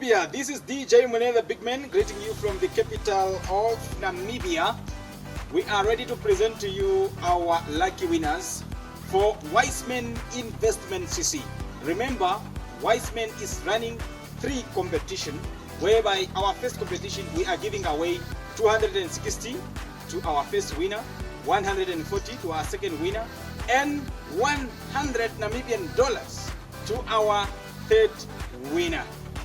Namibia. This is DJ Mune, the big man, greeting you from the capital of Namibia. We are ready to present to you our lucky winners for Wiseman Investment CC. Remember, Wiseman is running 3 competitions, whereby our first competition we are giving away 260 to our first winner, 140 to our second winner, and 100 Namibian dollars to our third winner.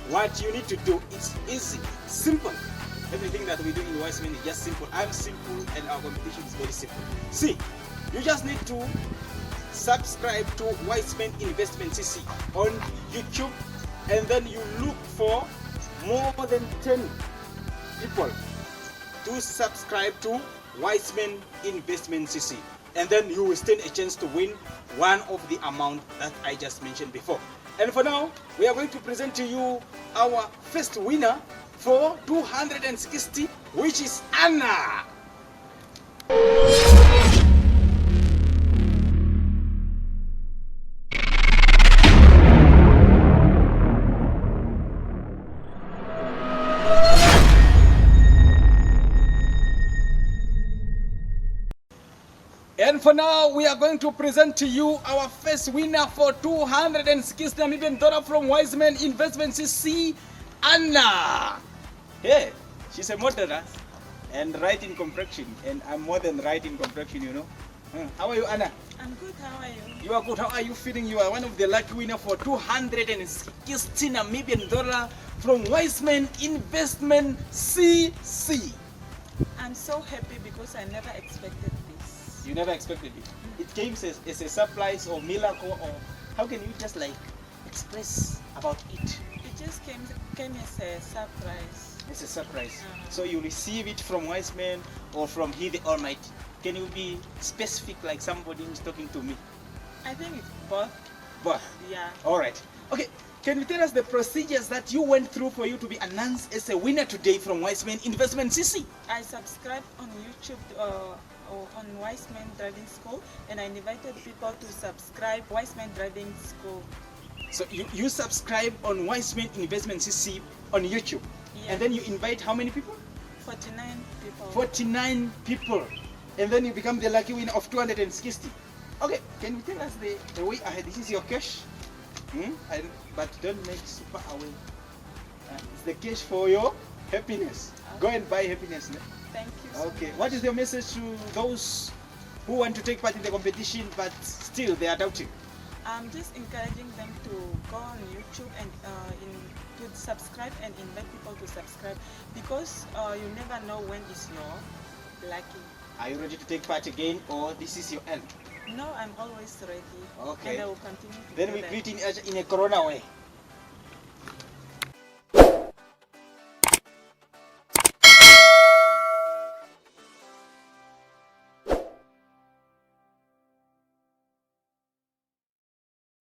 What you need to do is easy, simple. Everything that we do in Wiseman is just simple. I'm simple and our competition is very simple. See, you just need to subscribe to Wiseman Investment CC on YouTube, and then you look for more than 10 people to subscribe to Wiseman Investment CC, and then you will stand a chance to win one of the amount that I just mentioned before. And for now, we are going to present to you our first winner for 260, which is Anna. And for now, we are going to present to you our first winner for 260 Namibian dollar from Wiseman Investment CC, Anna. Hey, she's a model and right in complexion, and I'm more than right in complexion, you know. How are you, Anna? I'm good, how are you? You are good. How are you feeling? You are one of the lucky winner for 260 Namibian dollar from Wiseman Investment CC. I'm so happy because I never expected this. You never expected it. It came as a surprise or miracle, or how can you just like express about it? It just came as a surprise. It's a surprise. So you receive it from Wiseman or from He the Almighty? Can you be specific, like somebody who's talking to me? I think it's both. Both? Yeah. Alright. Okay, can you tell us the procedures that you went through for you to be announced as a winner today from Wiseman Investment CC? I subscribed on YouTube on Wiseman Driving School, and I invited people to subscribe Wiseman Driving School. So you subscribe on Wiseman Investment CC on YouTube, Yeah. and then you invite how many people? 49 people. 49 people, and then you become the lucky winner of 260. Okay, can you tell us the way ahead? This is your cash, but don't make super away. It's the cash for your happiness. Okay. Go and buy happiness. Ne? Thank you so Okay, much. what is your message to those who want to take part in the competition but still they are doubting? I'm just encouraging them to go on YouTube and to subscribe and invite people to subscribe, because you never know when is your lucky. Are you ready to take part again, or this is your end? No, I'm always ready. Okay. And I will continue to Then do we that. greet in a corona way.